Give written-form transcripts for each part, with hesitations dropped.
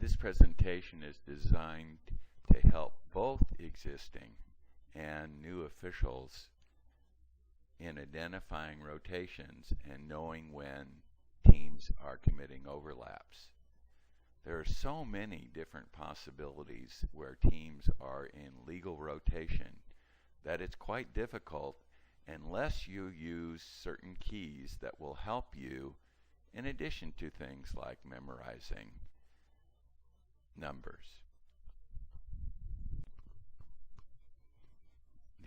This presentation is designed to help both existing and new officials in identifying rotations and knowing when teams are committing overlaps. There are so many different possibilities where teams are in legal rotation that it's quite difficult unless you use certain keys that will help you in addition to things like memorizing numbers.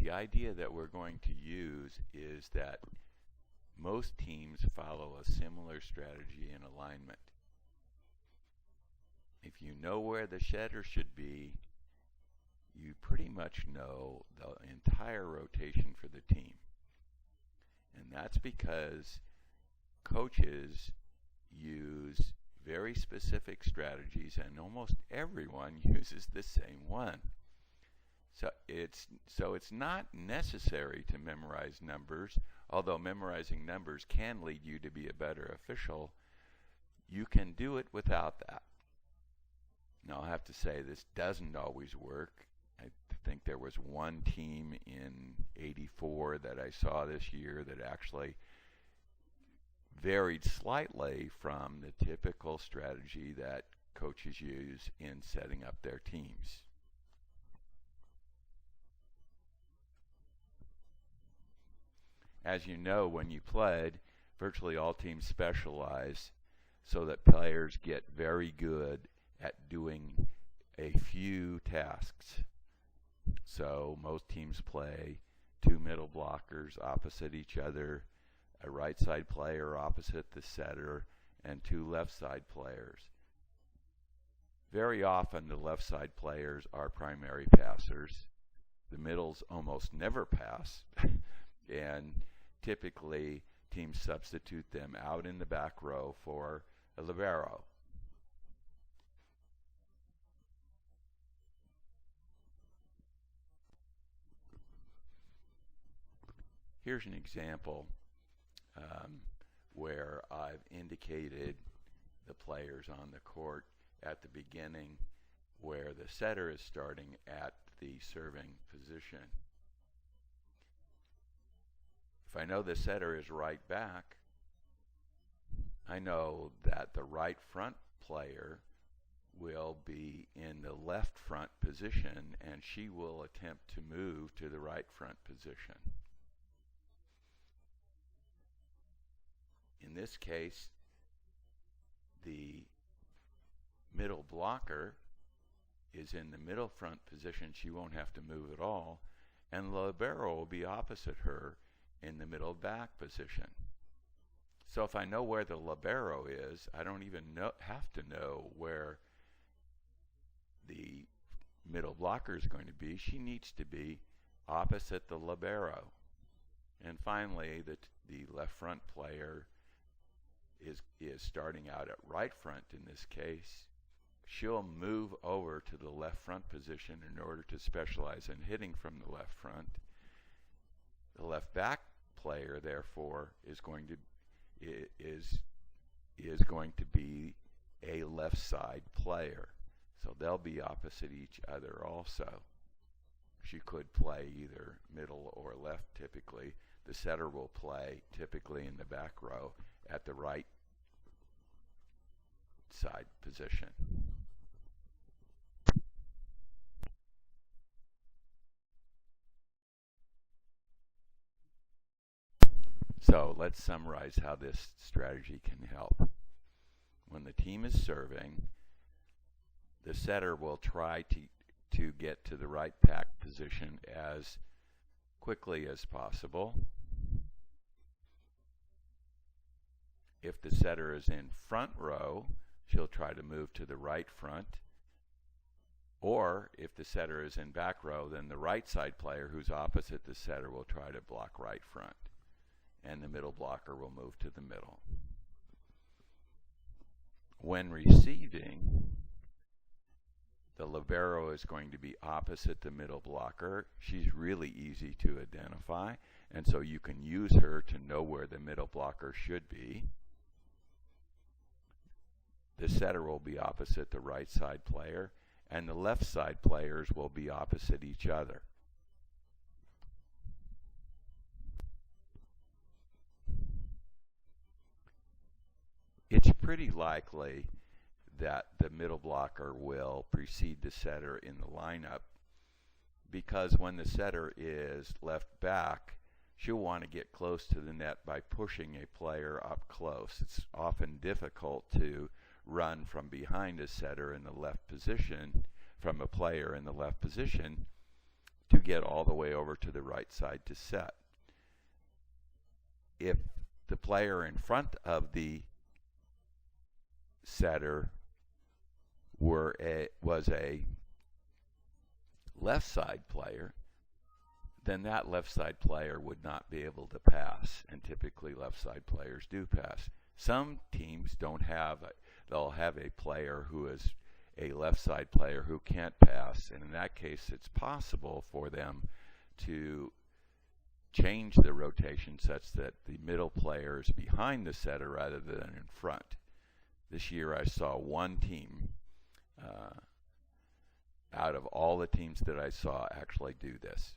The idea that we're going to use is that most teams follow a similar strategy in alignment. If you know where the setter should be, you pretty much know the entire rotation for the team. And that's because coaches use very specific strategies, and almost everyone uses the same one. So it's not necessary to memorize numbers, although memorizing numbers can lead you to be a better official. You can do it without that. Now, I have to say this doesn't always work. I think there was one team in '84 that I saw this year that actually varied slightly from the typical strategy that coaches use in setting up their teams. As you know, when you played, virtually all teams specialize so that players get very good at doing a few tasks. So most teams play two middle blockers opposite each other, a right side player opposite the setter, and two left side players. Very often the left side players are primary passers. The middles almost never pass, and typically teams substitute them out in the back row for a libero. Here's an example where I've indicated the players on the court at the beginning where the setter is starting at the serving position. If I know the setter is right back, I know that the right front player will be in the left front position, and she will attempt to move to the right front position. In this case, the middle blocker is in the middle front position. She won't have to move at all, and the libero will be opposite her in the middle back position. So if I know where the libero is, I don't even have to know where the middle blocker is going to be. She needs to be opposite the libero. And finally, the left front player is starting out at right front in this case. She'll move over to the left front position in order to specialize in hitting from the left front. The left back player, therefore, is going to be a left side player. So they'll be opposite each other also. She could play either middle or left typically. The setter will play typically in the back row at the right side position. So let's summarize how this strategy can help. When the team is serving, the setter will try to get to the right back position as quickly as possible. If the setter is in front row, she'll try to move to the right front. Or if the setter is in back row, then the right side player who's opposite the setter will try to block right front, and the middle blocker will move to the middle. When receiving, the libero is going to be opposite the middle blocker. She's really easy to identify, and so you can use her to know where the middle blocker should be. The setter will be opposite the right side player, and the left side players will be opposite each other. It's pretty likely that the middle blocker will precede the setter in the lineup, because when the setter is left back, she'll want to get close to the net by pushing a player up close. It's often difficult to run from behind a setter in the left position, from a player in the left position, to get all the way over to the right side to set. If the player in front of the setter was a left side player, then that left side player would not be able to pass, and typically left side players do pass. Some teams don't have it. They'll have a player who is a left side player who can't pass, and in that case it's possible for them to change the rotation such that the middle player is behind the setter rather than in front. This year I saw one team out of all the teams that I saw actually do this.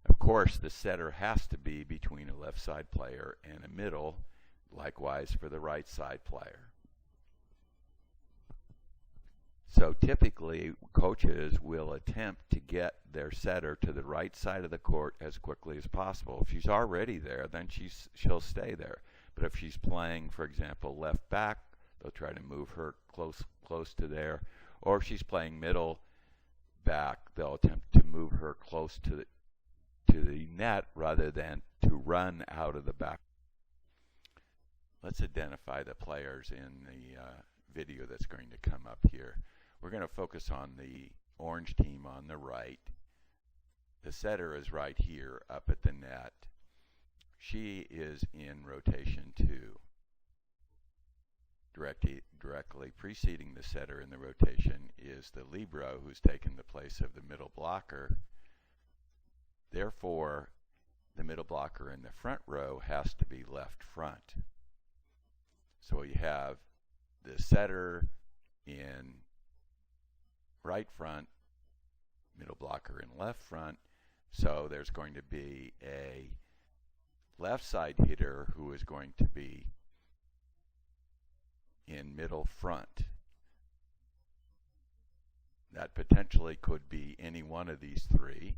Of course, the setter has to be between a left side player and a middle, likewise for the right side player. So typically, coaches will attempt to get their setter to the right side of the court as quickly as possible. If she's already there, then she'll stay there. But if she's playing, for example, left back, they'll try to move her close to there. Or if she's playing middle back, they'll attempt to move her close to the net rather than to run out of the back. Let's identify the players in the video that's going to come up here. We're going to focus on the orange team on the right. The setter is right here up at the net. She is in rotation 2. Directly preceding the setter in the rotation is the libero, who's taken the place of the middle blocker. Therefore, the middle blocker in the front row has to be left front. So you have the setter in right front, middle blocker in left front. So there's going to be a left side hitter who is going to be in middle front. That potentially could be any one of these three,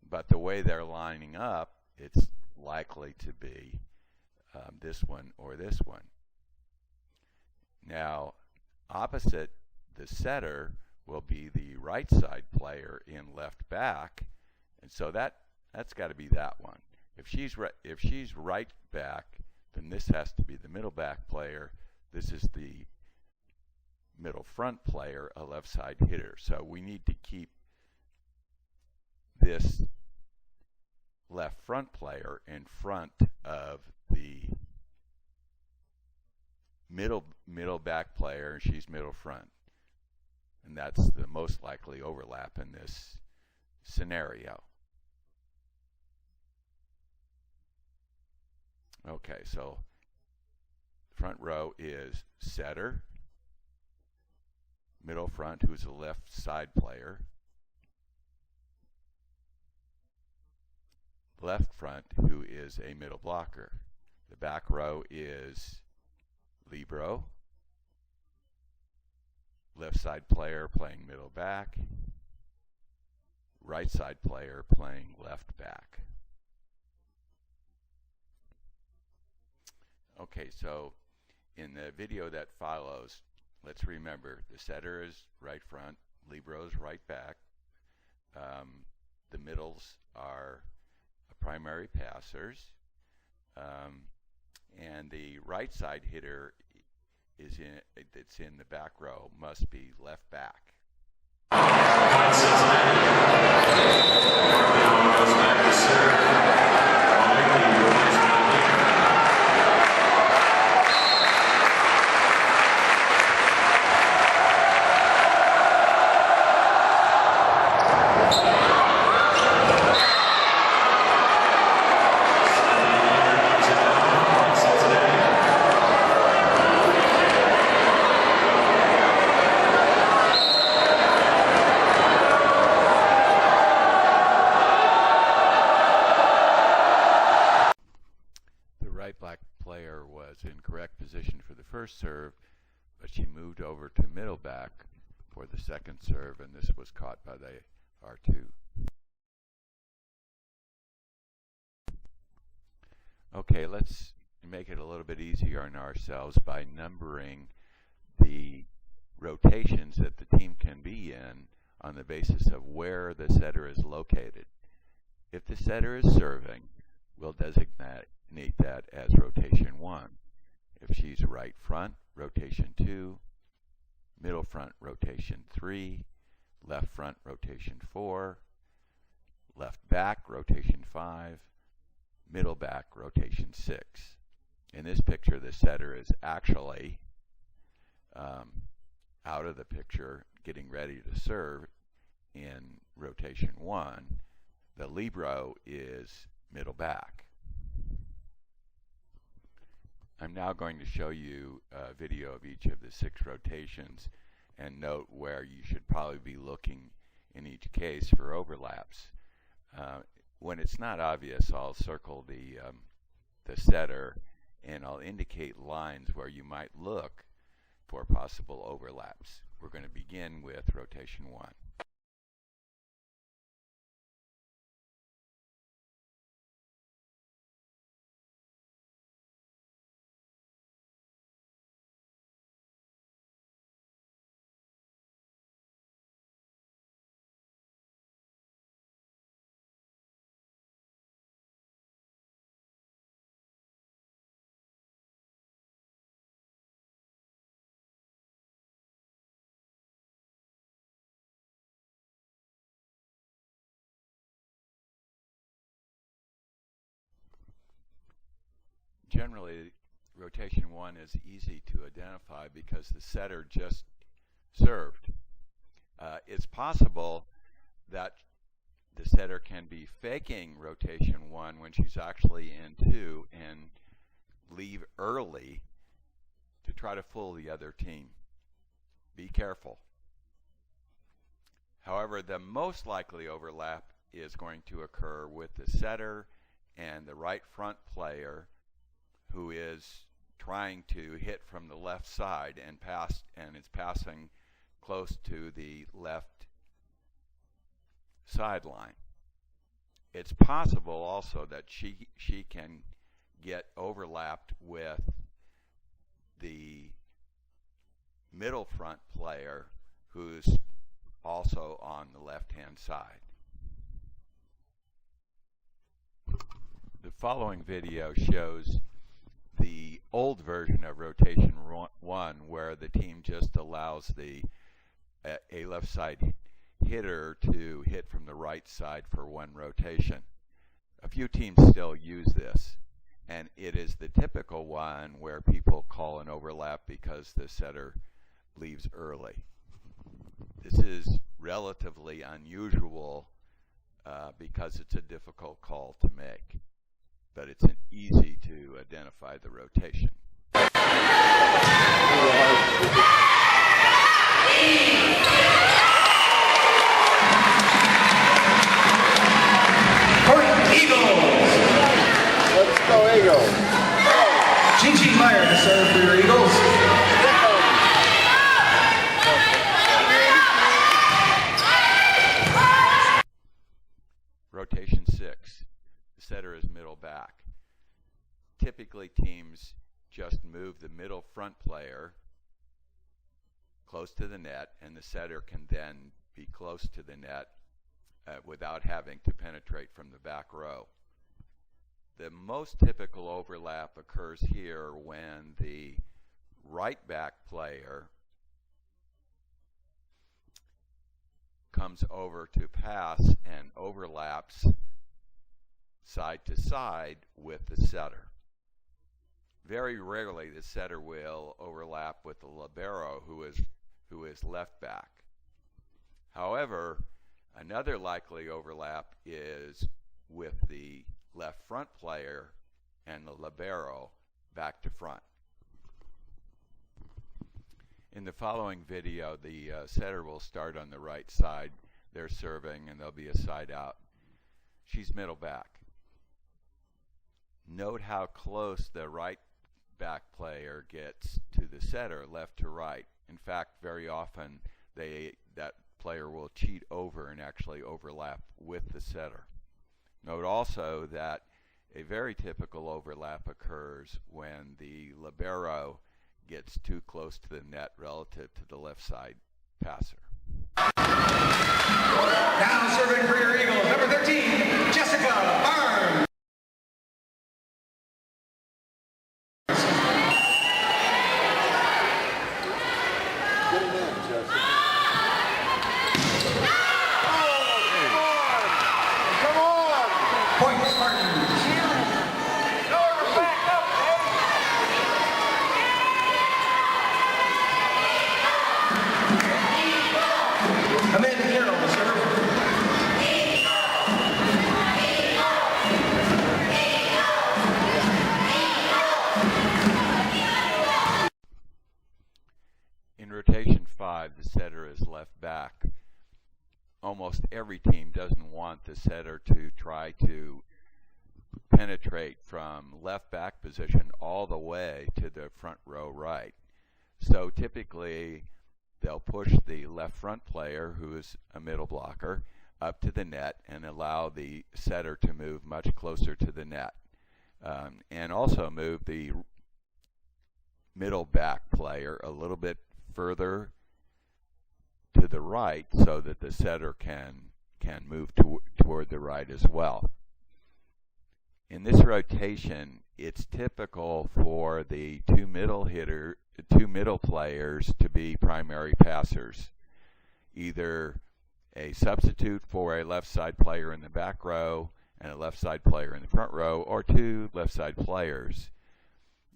but the way they're lining up, it's likely to be this one or this one. Now, opposite the setter will be the right side player in left back, and so that's got to be that one. If she's right back, then this has to be the middle back player. This is the middle front player, a left side hitter. So we need to keep this left front player in front of the middle back player, and she's middle front. And that's the most likely overlap in this scenario. Okay, so front row is setter, middle front, who's a left side player, left front, who is a middle blocker. The back row is libero, left side player playing middle back, right side player playing left back. Okay, so in the video that follows, let's remember the setter is right front, libero is right back, the middles are primary passers, and the right side hitter that's in the back row must be left back. was in correct position for the first serve, but she moved over to middle back for the second serve, and this was caught by the R2. Okay, let's make it a little bit easier on ourselves by numbering the rotations that the team can be in on the basis of where the setter is located. If the setter is serving, we'll designate that as rotation 1. If she's right front, rotation 2, middle front, rotation 3, left front, rotation 4, left back, rotation 5, middle back, rotation 6. In this picture, the setter is actually out of the picture, getting ready to serve in rotation 1. The libero is middle back. I'm now going to show you a video of each of the 6 rotations and note where you should probably be looking in each case for overlaps. When it's not obvious, I'll circle the setter and I'll indicate lines where you might look for possible overlaps. We're going to begin with rotation 1. Generally, rotation 1 is easy to identify because the setter just served. It's possible that the setter can be faking rotation 1 when she's actually in 2 and leave early to try to fool the other team. Be careful. However, the most likely overlap is going to occur with the setter and the right front player who is trying to hit from the left side and is passing close to the left sideline. It's possible also that she can get overlapped with the middle front player who's also on the left-hand side. The following video shows the old version of rotation 1 where the team just allows a left side hitter to hit from the right side for 1 rotation. A few teams still use this, and it is the typical one where people call an overlap because the setter leaves early. This is relatively unusual because it's a difficult call to make, but it's easy to identify the rotation. Eagles! Let's go, Eagles! Gigi Meyer to serve for your Eagles. Rotation 6. The setter is middle back. Typically, teams just move the middle front player close to the net, and the setter can then be close to the net without having to penetrate from the back row. The most typical overlap occurs here when the right back player comes over to pass and overlaps side to side with the setter. Very rarely the setter will overlap with the libero who is left back. However, another likely overlap is with the left front player and the libero back to front. In the following video, the setter will start on the right side. They're serving, and there'll be a side out. She's middle back. Note how close the right back player gets to the setter, left to right. In fact, very often that player will cheat over and actually overlap with the setter. Note also that a very typical overlap occurs when the libero gets too close to the net relative to the left side passer. Now serving for your Eagles, number 13, Jessica Barnes. Get it in, Jessica. Come on! Point Spartans. Amanda Carroll to serve. In rotation 5, the setter is left back. Almost every team doesn't want the setter to try to penetrate from left back position all the way to the front row right. So typically they'll push the left front player, who is a middle blocker, up to the net and allow the setter to move much closer to the net. And also move the middle back player a little bit further to the right so that the setter can move toward the right as well. In this rotation, it's typical for the two middle players to be primary passers, either a substitute for a left side player in the back row and a left side player in the front row, or two left side players.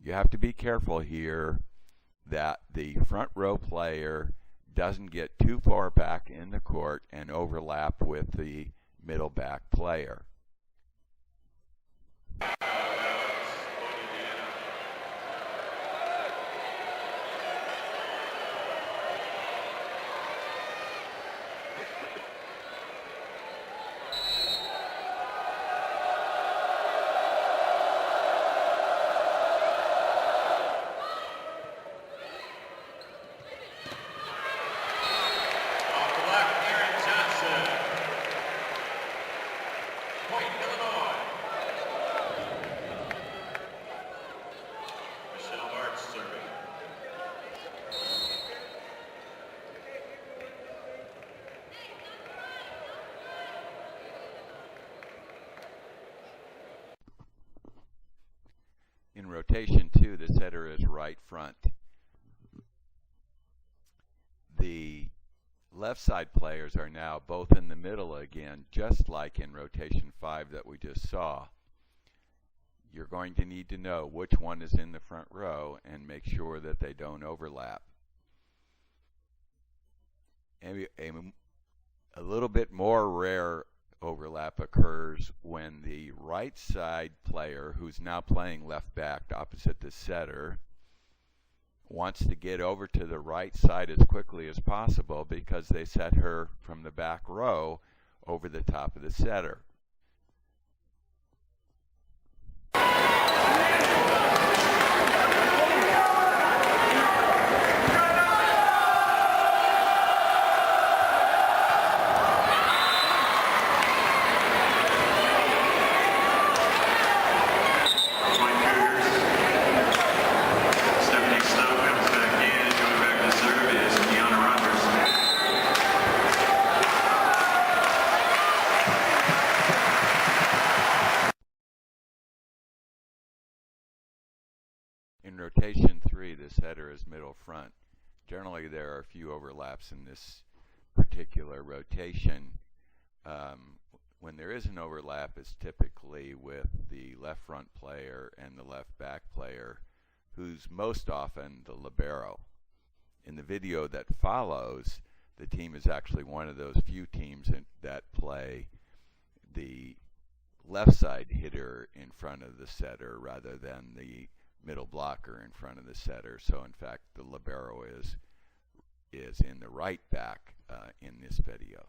You have to be careful here that the front row player doesn't get too far back in the court and overlap with the middle back player. In rotation 2, the setter is right front. The left side players are now both in the middle again, just like in rotation 5 that we just saw. You're going to need to know which one is in the front row and make sure that they don't overlap. A little bit more rare overlap occurs when the right side player, who's now playing left back opposite the setter, wants to get over to the right side as quickly as possible because they set her from the back row over the top of the setter. In rotation 3, the setter is middle front. Generally, there are a few overlaps in this particular rotation. When there is an overlap, it's typically with the left front player and the left back player, who's most often the libero. In the video that follows, the team is actually one of those few teams that play the left side hitter in front of the setter rather than the middle blocker in front of the setter. So in fact, the libero is in the right back in this video.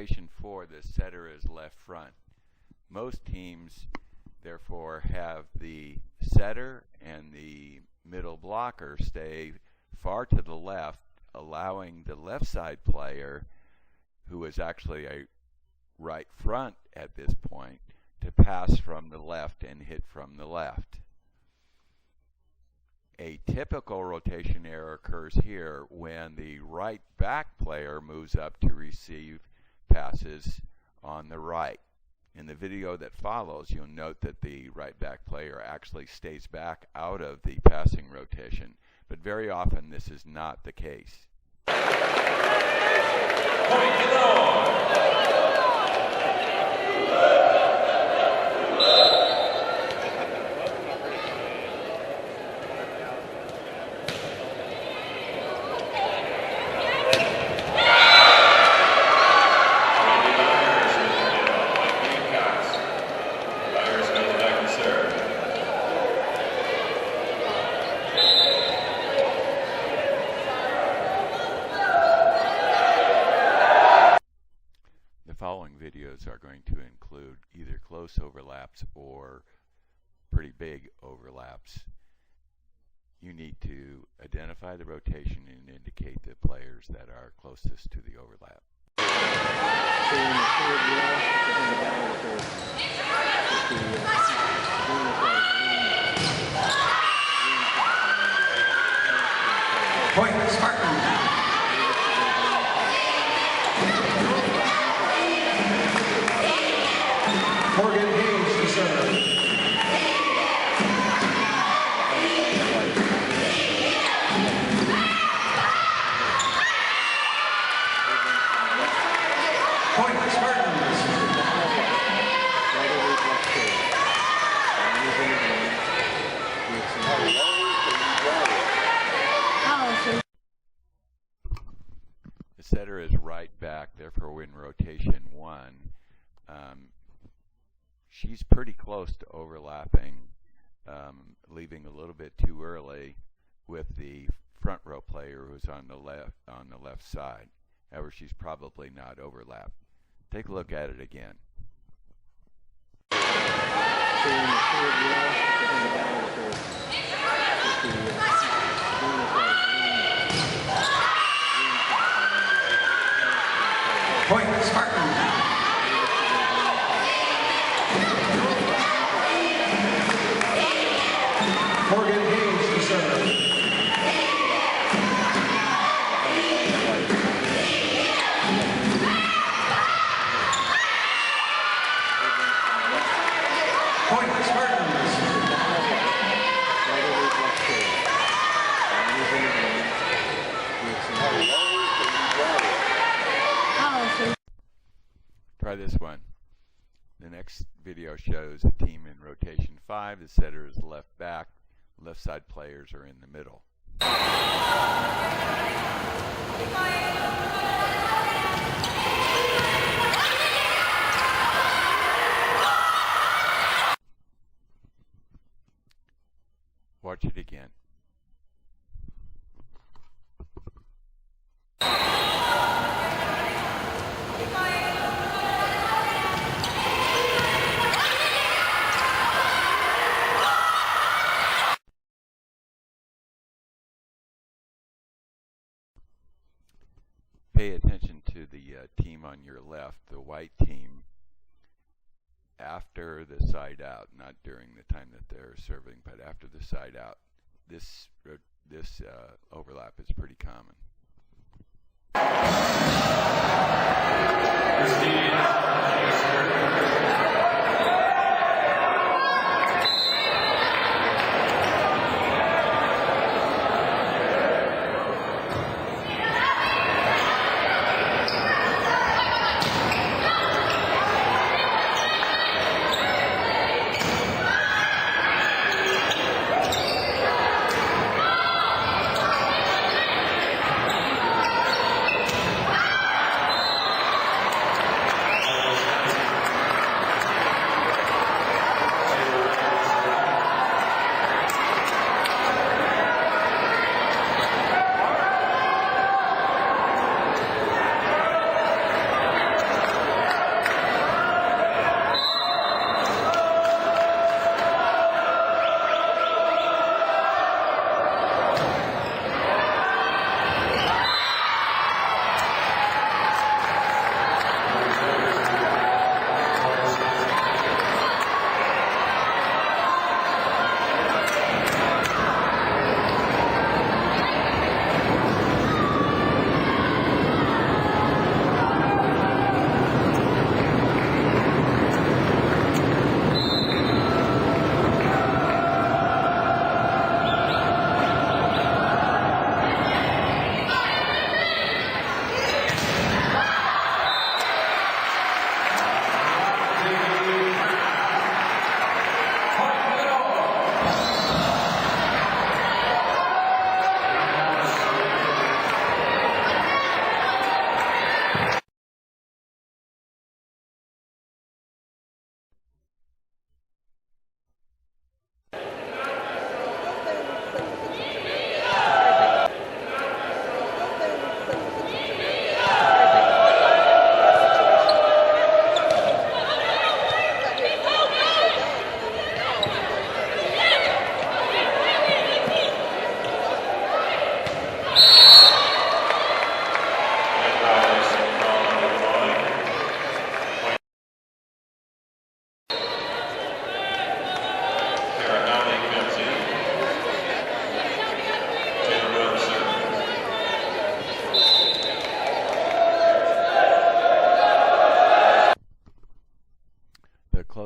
rotation 4, the setter is left front. Most teams, therefore, have the setter and the middle blocker stay far to the left, allowing the left side player, who is actually a right front at this point, to pass from the left and hit from the left. A typical rotation error occurs here when the right back player moves up to receive passes on the right. In the video that follows, you'll note that the right back player actually stays back out of the passing rotation, but very often this is not the case. Are going to include either close overlaps or pretty big overlaps. You need to identify the rotation and indicate the players that are closest to the overlap. Point, Spartan. Morgan Hayes to serve. Point, Spartans. The setter is right back, therefore in rotation 1. She's pretty close to overlapping, leaving a little bit too early with the front row player who's on the left side. However, she's probably not overlapped. Take a look at it again. Point, Spartan. Morgan Hayes to serve. Point, Spartans. Try this one. The next video shows a team in rotation 5. The setter is left back. Left side players are in the middle. Watch it again. Pay attention to the team on your left, the white team, after the side out, not during the time that they're serving, but after the side out. This overlap is pretty common.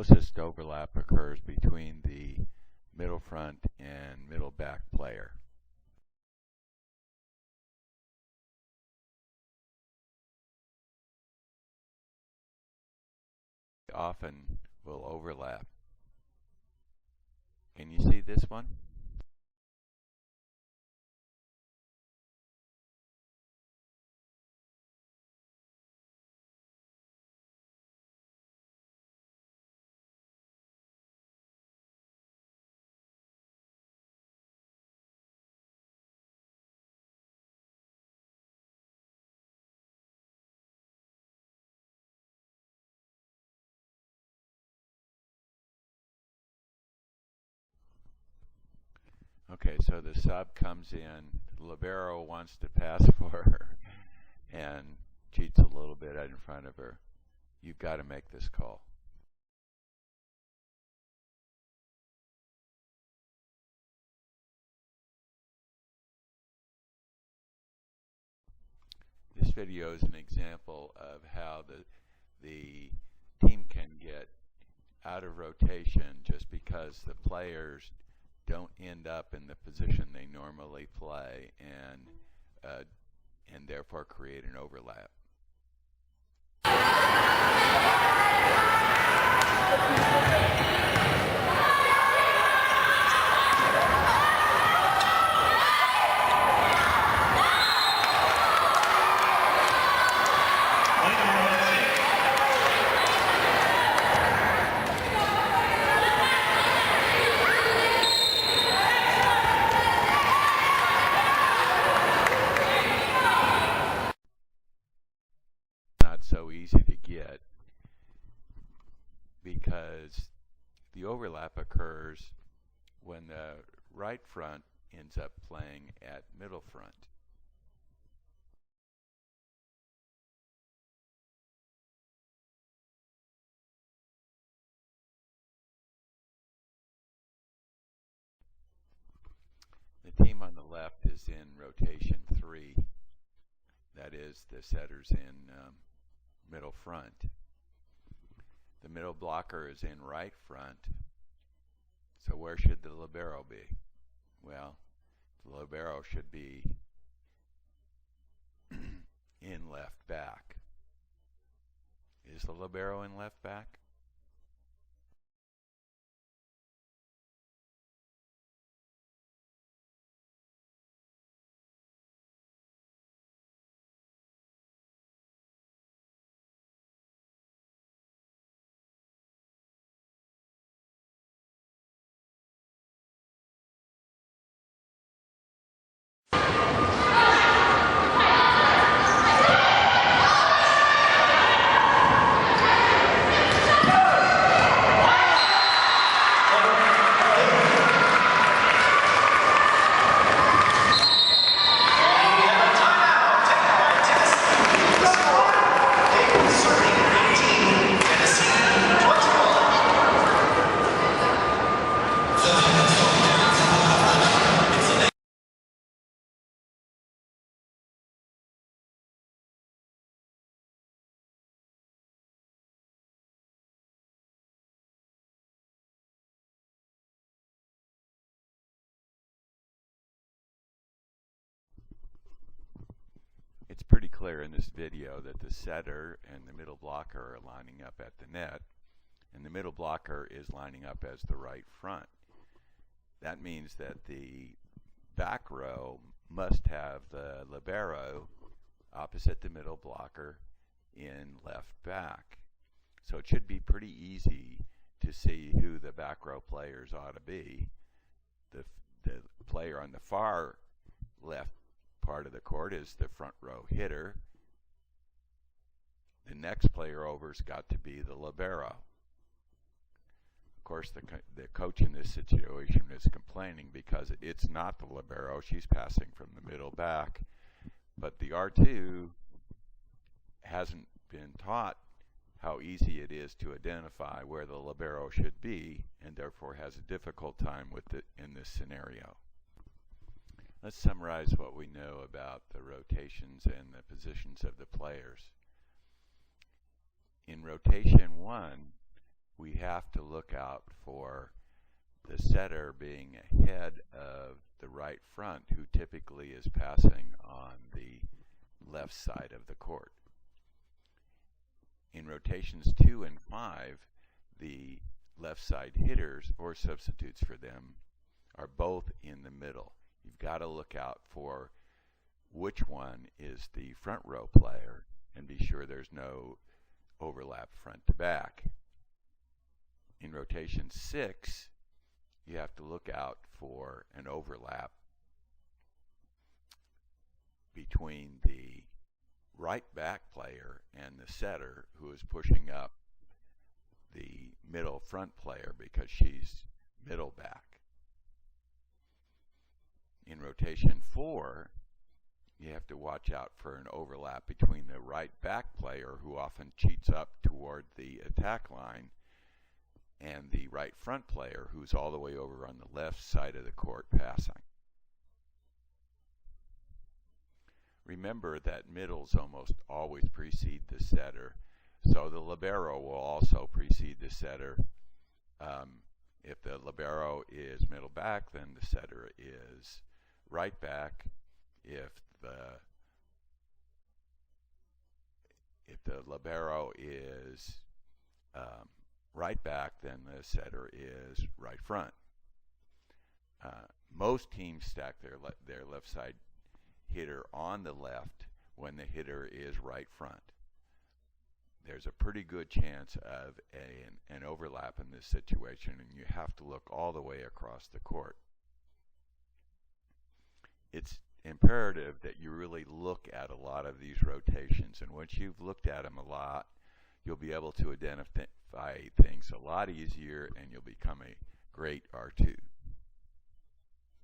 closest overlap occurs between the middle front and middle back player. Often will overlap. Can you see this one? Okay, so the sub comes in, the libero wants to pass for her and cheats a little bit out in front of her. You've got to make this call. This video is an example of how the team can get out of rotation just because the players don't end up in the position they normally play and therefore create an overlap. So easy to get because the overlap occurs when the right front ends up playing at middle front. The team on the left is in rotation 3. That is, the setter's in middle front. The middle blocker is in right front. So where should the libero be? Well, the libero should be in left back. Is the libero in left back? It's pretty clear in this video that the setter and the middle blocker are lining up at the net, and the middle blocker is lining up as the right front. That means that the back row must have the libero opposite the middle blocker in left back. So it should be pretty easy to see who the back row players ought to be. The player on the far left part of the court is the front row hitter. The next player over's got to be the libero. Of course, the coach in this situation is complaining because it's not the libero. She's passing from the middle back. But the R2 hasn't been taught how easy it is to identify where the libero should be, and therefore has a difficult time with it in this scenario. Let's summarize what we know about the rotations and the positions of the players. In rotation 1, we have to look out for the setter being ahead of the right front, who typically is passing on the left side of the court. In rotations 2 and 5, the left side hitters or substitutes for them are both in the middle. You've got to look out for which one is the front row player and be sure there's no overlap front to back. In rotation 6, you have to look out for an overlap between the right back player and the setter, who is pushing up the middle front player because she's middle back. In rotation 4, you have to watch out for an overlap between the right back player, who often cheats up toward the attack line, and the right front player, who's all the way over on the left side of the court passing. Remember that middles almost always precede the setter, so the libero will also precede the setter. If the libero is middle back, then the setter is right back. If the libero is right back, then the setter is right front. Most teams stack their left side hitter on the left when the hitter is right front. There's a pretty good chance of an overlap in this situation, and you have to look all the way across the court. It's imperative that you really look at a lot of these rotations, and once you've looked at them a lot, you'll be able to identify things a lot easier, and you'll become a great R2.